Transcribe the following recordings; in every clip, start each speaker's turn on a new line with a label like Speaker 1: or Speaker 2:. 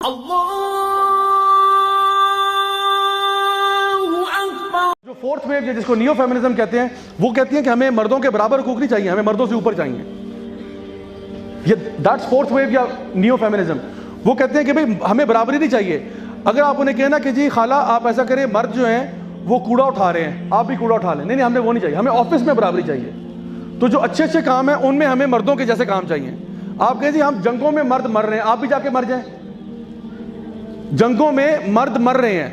Speaker 1: جو fourth view جس کو نیو فیمنزم کہتے ہیں، وہ کہتی ہیں کہ ہمیں مردوں کے برابر حقوق نہیں چاہیے، ہمیں مردوں سے اوپر چاہیے. یہ دیٹس فورتھ ویو یا نیو فیمنزم. وہ کہتے ہیں کہ بھئی ہمیں برابری نہیں چاہیے. اگر آپ انہیں کہنا کہ جی خالہ آپ ایسا کریں، مرد جو ہیں وہ کوڑا اٹھا رہے ہیں، آپ بھی کوڑا اٹھا لیں، نہیں ہمیں وہ نہیں چاہیے، ہمیں آفس میں برابری چاہیے. تو جو اچھے اچھے کام ہیں ان میں ہمیں مردوں کے جیسے کام چاہیے. آپ کہیں جی ہم جنگوں میں مرد مر رہے ہیں، آپ بھی جا کے مر جائیں. جنگوں میں مرد مر رہے ہیں،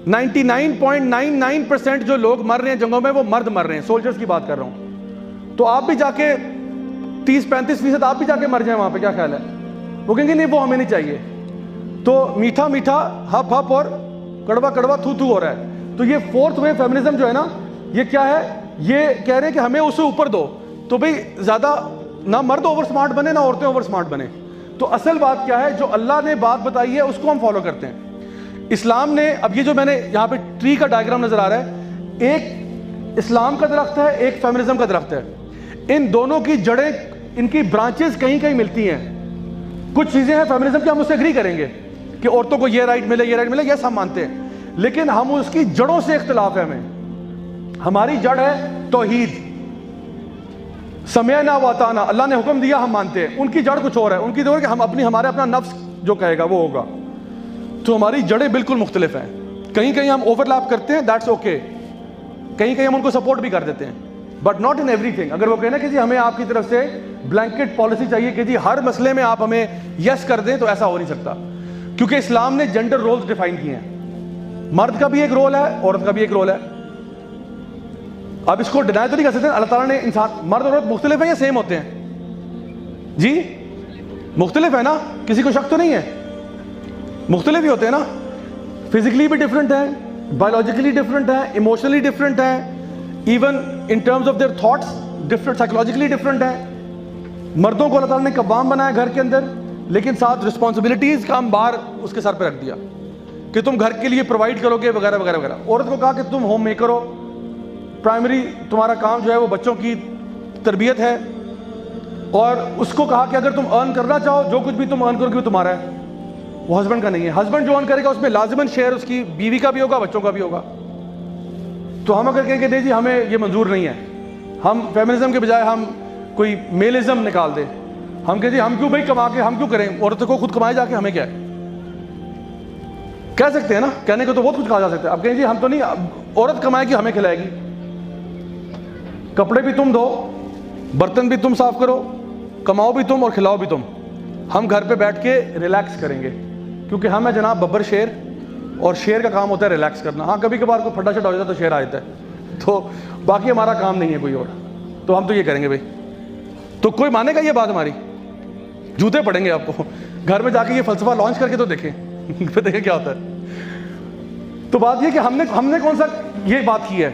Speaker 1: 99.99% جو لوگ مر رہے ہیں جنگوں میں وہ مرد مر رہے ہیں، سولجرز کی بات کر رہا ہوں. تو آپ بھی جا کے 30-35% آپ بھی جا کے مر جائیں وہاں پہ، کیا خیال ہے؟ وہ کہیں گے نہیں وہ ہمیں نہیں چاہیے. تو میٹھا میٹھا ہپ ہپ اور کڑوا کڑوا تھو تھو ہو رہا ہے. تو یہ فورتھ ویو فیمنزم جو ہے نا، یہ کیا ہے؟ یہ کہہ رہے ہیں کہ ہمیں اسے اوپر دو. تو بھئی زیادہ نہ مرد اوور سمارٹ بنے نہ عورتیں اوور سمارٹ بنے. تو اصل بات کیا ہے؟ جو اللہ نے بات بتائی ہے اس کو ہم فالو کرتے ہیں. اسلام نے، اب یہ جو میں نے یہاں پہ ٹری کا ڈائیگرام نظر آ رہا ہے، ایک اسلام کا درخت ہے، ایک فیمنزم کا درخت ہے. ان دونوں کی جڑیں، ان کی برانچز کہیں کہیں ملتی ہیں. کچھ چیزیں ہیں فیمنزم کی ہم اس سے اگری کریں گے کہ عورتوں کو یہ رائٹ ملے، یہ رائٹ ملے، یس ہم مانتے ہیں. لیکن ہم اس کی جڑوں سے اختلاف ہے. ہماری جڑ ہے توحید، سمعنا واطعنا، اللہ نے حکم دیا ہم مانتے ہیں. ان کی جڑ کچھ اور ہے، ان کی جڑ کہ ہم ہمارے اپنا نفس جو کہے گا وہ ہوگا. تو ہماری جڑیں بالکل مختلف ہیں. کہیں کہیں ہم اوور لیپ کرتے ہیں، دیٹس اوکے. کہیں کہیں ہم ان کو سپورٹ بھی کر دیتے ہیں، but not in every thing. اگر وہ کہنا کہ جی ہمیں آپ کی طرف سے بلینکٹ پالیسی چاہیے کہ جی ہر مسئلے میں آپ ہمیں یس کر دیں، تو ایسا ہو نہیں سکتا. کیونکہ اسلام نے جینڈر رولز ڈیفائن کیے ہیں. مرد کا بھی ایک رول ہے، عورت کا بھی ایک رول ہے. اب اس کو ڈینائی تو نہیں کر سکتے. اللہ تعالیٰ نے انسان، مرد اور عورت مختلف ہیں یا سیم ہوتے ہیں؟ جی مختلف ہے نا، کسی کو شک تو نہیں ہے؟ مختلف ہی ہوتے ہیں نا. فزیکلی بھی ڈفرینٹ ہیں، بایولوجیکلی ڈفرینٹ ہیں، ایموشنلی ڈفرینٹ ہیں، even in terms of their thoughts different, psychologically different ہیں. مردوں کو اللہ تعالیٰ نے قوام بنایا گھر کے اندر، لیکن ساتھ رسپانسبلٹیز کا ہم باہر اس کے سر پہ رکھ دیا کہ تم گھر کے لیے پرووائڈ کرو گے وغیرہ وغیرہ وغیرہ. عورت کو کہا کہ تم ہوم میکر ہو، پرائمری تمہارا کام جو ہے وہ بچوں کی تربیت ہے. اور اس کو کہا کہ اگر تم ارن کرنا چاہو، جو کچھ بھی تم ارن کرو گے وہ تمہارا ہے، وہ ہسبینڈ کا نہیں ہے. ہسبینڈ جو ارن کرے گا اس میں لازماً شیئر اس کی بیوی کا بھی ہوگا، بچوں کا بھی ہوگا. تو ہم اگر کہیں کہ نہیں جی ہمیں یہ منظور نہیں ہے، ہم فیمنزم کے بجائے ہم کوئی میلزم نکال دیں، ہم کہیں جی ہم کیوں بھائی کما کے ہم کیوں کریں، عورتوں کو خود کمائے جا کے، ہمیں کیا ہے؟ کہہ سکتے ہیں نا، کہنے کو تو بہت کچھ کہا جا سکتا ہے. اب کہیں جی ہم تو نہیں، عورت کمائے گی ہمیں کھلائے گی، کپڑے بھی تم دھو، برتن بھی تم صاف کرو، کماؤ بھی تم اور کھلاؤ بھی تم. ہم گھر پہ بیٹھ کے ریلیکس کریں گے، کیونکہ ہم ہے جناب ببر شیر، اور شیر کا کام ہوتا ہے ریلیکس کرنا. ہاں کبھی کبھار کو پھٹا شٹا ہو جاتا ہے تو شیر آ جاتا ہے، تو باقی ہمارا کام نہیں ہے کوئی اور. تو ہم تو یہ کریں گے بھائی. تو کوئی مانے گا یہ بات ہماری؟ جوتے پڑیں گے آپ کو. گھر میں جا کے یہ فلسفہ لانچ کر کے تو دیکھیں پھر دیکھیں کیا ہوتا ہے. تو بات یہ کہ ہم نے کون سا یہ بات کی ہے؟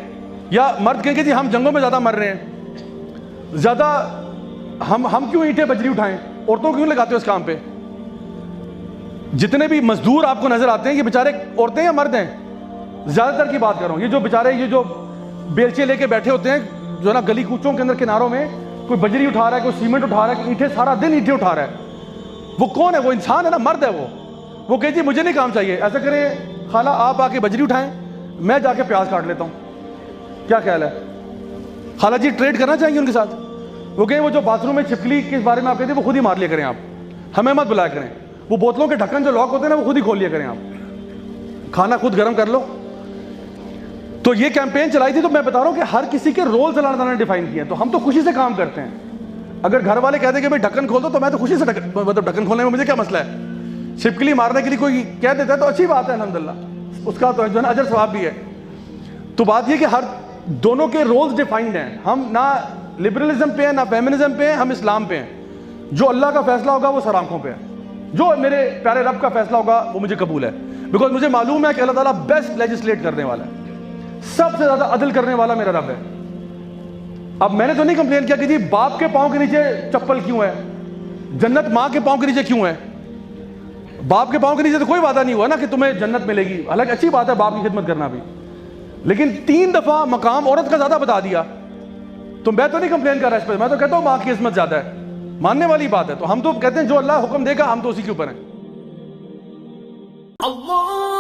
Speaker 1: یا مرد کہیں کہ جی ہم جنگوں میں زیادہ مر رہے ہیں، زیادہ ہم کیوں اینٹیں بجری اٹھائیں، عورتوں کیوں لگاتے ہو اس کام پہ؟ جتنے بھی مزدور آپ کو نظر آتے ہیں یہ بیچارے عورتیں یا مرد ہیں؟ زیادہ تر کی بات کر رہا ہوں. یہ جو بیچارے یہ جو بیلچے لے کے بیٹھے ہوتے ہیں جو نا گلی کوچوں کے اندر کناروں میں، کوئی بجری اٹھا رہا ہے، کوئی سیمنٹ اٹھا رہا ہے، اینٹیں سارا دن اینٹیں اٹھا رہا ہے، وہ کون ہے؟ وہ انسان ہے نا، مرد ہے وہ کہے جی مجھے نہیں کام چاہیے. ایسا کریں خالہ آپ آ کے بجری اٹھائیں، میں جا کے پیاز کاٹ لیتا ہوں، کیا خیال ہے؟ خالہ جی ٹریڈ کرنا چاہیے ان کے ساتھ. وہ کہیں وہ جو باتھ روم میں چھپکلی کے بارے میں آپ کہتے ہیں وہ خود ہی مار لیا کریں، آپ ہمیں مت بلایا کریں. وہ بوتلوں کے ڈھکن جو لاک ہوتے ہیں نا وہ خود ہی کھول لیا کریں، آپ کھانا خود گرم کر لو. تو یہ کیمپین چلائی تھی. تو میں بتا رہا ہوں کہ ہر کسی کے رولز اللہ تعالیٰ نے ڈیفائن کیے ہیں، تو ہم تو خوشی سے کام کرتے ہیں. اگر گھر والے کہتے ہیں کہ بھائی ڈھکن کھول دو تو میں تو خوشی سے مطلب ڈھکن کھولنے میں مجھے کیا مسئلہ ہے؟ چھپکلی مارنے کے لیے کوئی کہہ دیتا ہے تو اچھی بات ہے، الحمدللہ اس کا تو جو ہے نا اجر ثواب بھی ہے. تو بات یہ کہ ہر دونوں کے رولز ڈیفائنڈ ہیں. ہم نہ لبرلزم پہ ہیں نہ فیمنزم پہ ہیں، ہم اسلام پہ ہیں. جو اللہ کا فیصلہ ہوگا وہ سر آنکھوں پہ ہے، جو میرے پیارے رب کا فیصلہ ہوگا وہ مجھے قبول ہے. بیکاز مجھے معلوم ہے کہ اللہ تعالیٰ بیسٹ لیجسلیٹ کرنے والا ہے، سب سے زیادہ عدل کرنے والا میرا رب ہے. اب میں نے تو نہیں کمپلین کیا کہ جی باپ کے پاؤں کے نیچے چپل کیوں ہے، جنت ماں کے پاؤں کے نیچے کیوں ہے. باپ کے پاؤں کے نیچے تو کوئی وعدہ نہیں ہوا نا کہ تمہیں جنت ملے گی. حالانکہ اچھی بات ہے باپ کی خدمت کرنا بھی، لیکن 3 دفعہ مقام عورت کا زیادہ بتا دیا. تو میں تو نہیں کمپلین کر رہا اس پہ، میں تو کہتا ہوں ماں کی عظمت زیادہ ہے، ماننے والی بات ہے. تو ہم تو کہتے ہیں جو اللہ حکم دے گا ہم تو اسی کے اوپر ہیں.
Speaker 2: Allah